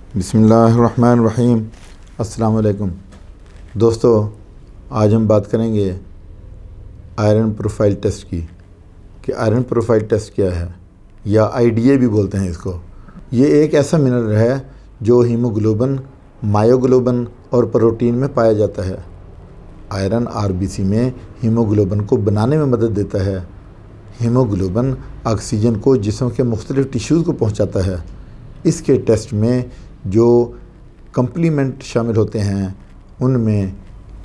बिस्मिल्लाहिर्रहमानिर्रहीम। अस्सलाम वालेकुम दोस्तों, आज हम बात करेंगे आयरन प्रोफाइल टेस्ट की कि आयरन प्रोफाइल टेस्ट क्या है, या आईडीए भी बोलते हैं इसको। ये एक ऐसा मिनरल है जो हीमोग्लोबिन, मायोग्लोबिन और प्रोटीन में पाया जाता है। आयरन आरबीसी में हीमोग्लोबिन को बनाने में मदद देता है। हीमोग्लोबिन ऑक्सीजन को जिस्म के मुख्तलिफ टिश्यूज़ को पहुंचाता है। इसके टेस्ट में जो कंप्लीमेंट शामिल होते हैं उनमें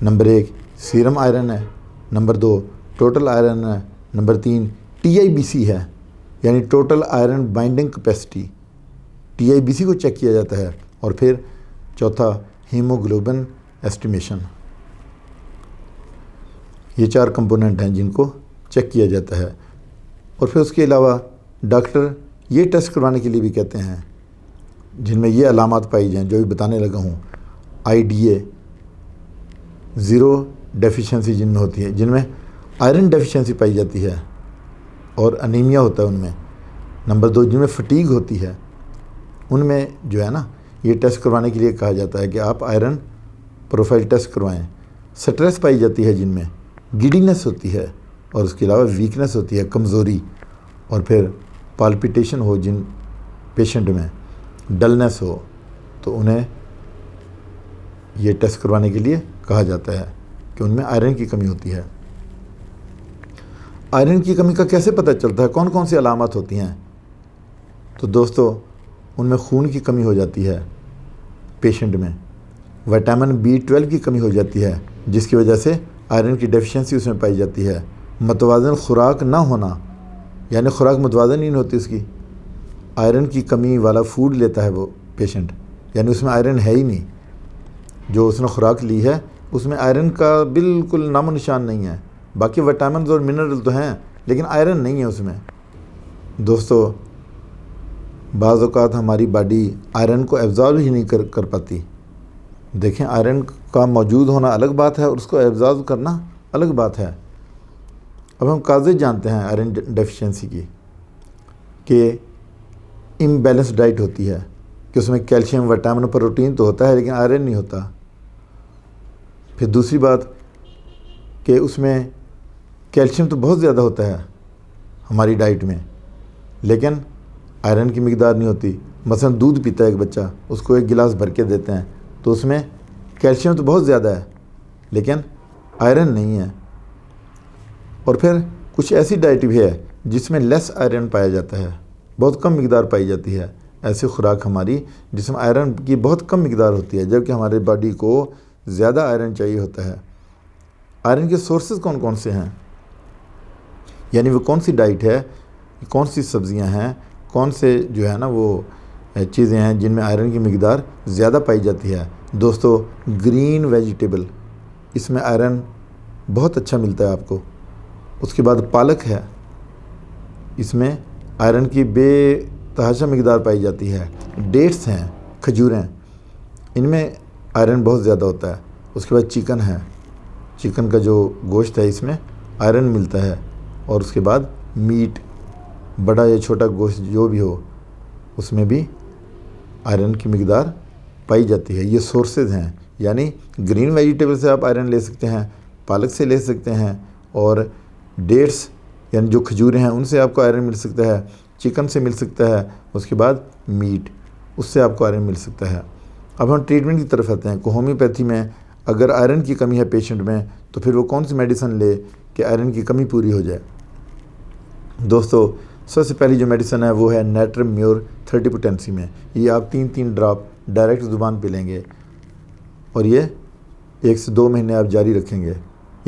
नंबर 1 सीरम आयरन है, नंबर 2 टोटल आयरन है, नंबर 3 टीआईबीसी है, यानी total iron binding capacity, TIBC को चेक किया जाता है। और फिर चौथा हीमोग्लोबिन एस्टिमेशन। ये 4 कंपोनेंट हैं जिनको चेक किया जाता है। और फिर उसके अलावा डॉक्टर ये टेस्ट करवाने के लिए भी कहते हैं जिनमें ये अलामात पाई जाएँ जो भी बताने लगा हूँ। आईडीए ज़ीरो डेफिशिएंसी जिनमें होती है, जिनमें आयरन डेफिशिएंसी पाई जाती है और अनीमिया होता है उनमें। नंबर 2 जिनमें फटीग होती है, उनमें जो है ना, ये टेस्ट करवाने के लिए कहा जाता है कि आप आयरन प्रोफाइल टेस्ट करवाएं। स्ट्रेस पाई जाती है जिनमें, गिडीनेस होती है, और उसके अलावा वीकनेस होती है, कमज़ोरी, और फिर पाल्पिटेशन हो जिन पेशेंट में, डलनेस हो, तो उन्हें ये टेस्ट करवाने के लिए कहा जाता है कि उनमें आयरन की कमी होती है। आयरन की कमी का कैसे पता चलता है, कौन कौन सी अलामत होती हैं? तो दोस्तों, उनमें खून की कमी हो जाती है पेशेंट में, विटामिन B12 की कमी हो जाती है जिसकी वजह से आयरन की डेफिशिएंसी उसमें पाई जाती है। मतवाज़न खुराक ना होना, यानी खुराक मतवाज़न ही नहीं होती उसकी, आयरन की कमी वाला फूड लेता है वो पेशेंट, यानी उसमें आयरन है ही नहीं। जो उसने खुराक ली है उसमें आयरन का बिल्कुल नामो निशान नहीं है। बाकी विटामिन और मिनरल तो हैं लेकिन आयरन नहीं है उसमें। दोस्तों, बाज़ औक़ात हमारी बॉडी आयरन को एब्ज़ॉर्ब ही नहीं कर पाती। देखें, आयरन का मौजूद होना अलग बात है और उसको एब्ज़ॉर्ब करना अलग बात है। अब हम काज़े जानते हैं आयरन डेफिशिएंसी की कि इम्बैलेंस डाइट होती है, कि उसमें कैल्शियम, विटामिन, प्रोटीन तो होता है लेकिन आयरन नहीं होता। फिर दूसरी बात कि उसमें कैल्शियम तो बहुत ज़्यादा होता है हमारी डाइट में, लेकिन आयरन की मिकदार नहीं होती। मसलन दूध पीता है एक बच्चा, उसको 1 गिलास भर के देते हैं तो उसमें कैल्शियम तो बहुत ज़्यादा है लेकिन आयरन नहीं है। और फिर कुछ ऐसी डाइट भी है जिसमें लेस आयरन पाया जाता है, बहुत कम मिकदार पाई जाती है। ऐसी खुराक हमारी जिसमें आयरन की बहुत कम मिकदार होती है, जबकि हमारे बॉडी को ज़्यादा आयरन चाहिए होता है। आयरन के सोर्सेज कौन कौन से हैं, यानी वो कौन सी डाइट है, कौन सी सब्ज़ियां हैं, कौन से जो है ना वो चीज़ें हैं जिनमें आयरन की मिकदार ज़्यादा पाई जाती है। दोस्तों, ग्रीन वेजिटेबल, इसमें आयरन बहुत अच्छा मिलता है आपको। उसके बाद पालक है, इसमें आयरन की बेतहाशा मिकदार पाई जाती है। डेट्स हैं, खजूरें, इनमें आयरन बहुत ज़्यादा होता है। उसके बाद चिकन है, चिकन का जो गोश्त है इसमें आयरन मिलता है। और उसके बाद मीट, बड़ा या छोटा गोश्त जो भी हो, उसमें भी आयरन की मिकदार पाई जाती है। ये सोर्सेज हैं, यानी ग्रीन वेजिटेबल से आप आयरन ले सकते हैं, पालक से ले सकते हैं, और डेट्स यानी जो खजूरें हैं उनसे आपको आयरन मिल सकता है, चिकन से मिल सकता है, उसके बाद मीट, उससे आपको आयरन मिल सकता है। अब हम ट्रीटमेंट की तरफ आते हैं कि होम्योपैथी में अगर आयरन की कमी है पेशेंट में तो फिर वो कौन सी मेडिसिन ले कि आयरन की कमी पूरी हो जाए। दोस्तों, सबसे पहली जो मेडिसिन है वो है नाइट्रम म्योर 30 पोटेंसी में। ये आप 3-3 ड्रॉप डायरेक्ट ज़ुबान पे लेंगे और ये 1 से 2 महीने आप जारी रखेंगे।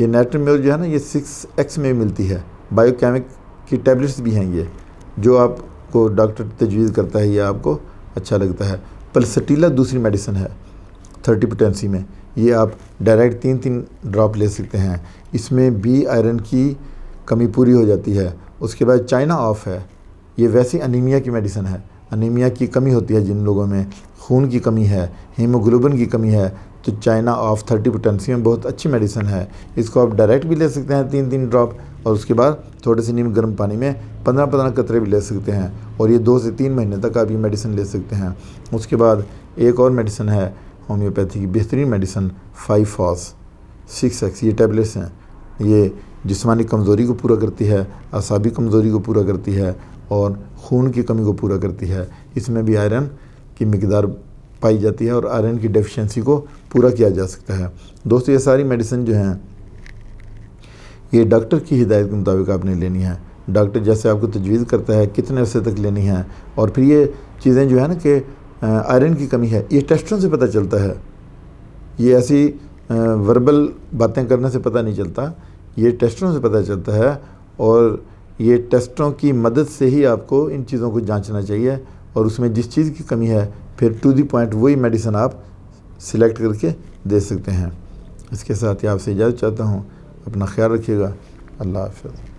ये नाइट्रम म्योर जो है ना, ये 6X में मिलती है। बायोकेमिक की टैबलेट्स भी हैं ये, जो आपको डॉक्टर तजवीज़ करता है, ये आपको अच्छा लगता है। पल्सटीला दूसरी मेडिसिन है 30 पोटेंसी में, ये आप डायरेक्ट 3-3 ड्रॉप ले सकते हैं। इसमें भी आयरन की कमी पूरी हो जाती है। उसके बाद चाइना ऑफ है, ये वैसी अनीमिया की मेडिसिन है। अनीमिया की कमी होती है जिन लोगों में, खून की कमी है, हीमोग्लोबिन की कमी है, तो चाइना ऑफ 30 पोटेंसी में बहुत अच्छी मेडिसिन है। इसको आप डायरेक्ट भी ले सकते हैं 3-3 ड्रॉप, और उसके बाद थोड़े से नीम गर्म पानी में 15-15 कतरे भी ले सकते हैं, और ये 2 से 3 महीने तक आप ये मेडिसिन ले सकते हैं। उसके बाद एक और मेडिसिन है होम्योपैथी की बेहतरीन मेडिसिन 5-FOS 6X, ये टैबलेट्स हैं। ये जिस्मानी कमज़ोरी को पूरा करती है, असाबी कमज़ोरी को पूरा करती है और खून की कमी को पूरा करती है। इसमें भी आयरन की मिकदार पाई जाती है और आयरन की डेफिशिएंसी को पूरा किया जा सकता है। दोस्तों ये सारी मेडिसिन जो हैं ये डॉक्टर की हिदायत के मुताबिक आपने लेनी है। डॉक्टर जैसे आपको तजवीज़ करता है कितने अरसे तक लेनी है। और फिर ये चीज़ें जो है ना कि आयरन की कमी है, ये टेस्टों से पता चलता है। ये ऐसी वर्बल बातें करने से पता नहीं चलता, ये टेस्टों से पता चलता है। और ये टेस्टों की मदद से ही आपको इन चीज़ों को जांचना चाहिए और उसमें जिस चीज़ की कमी है फिर टू द पॉइंट वही मेडिसिन आप सिलेक्ट करके दे सकते हैं। इसके साथ ही आपसे इजाज़त चाहता हूँ। अपना ख्याल रखिएगा। अल्लाह हाफ़िज़।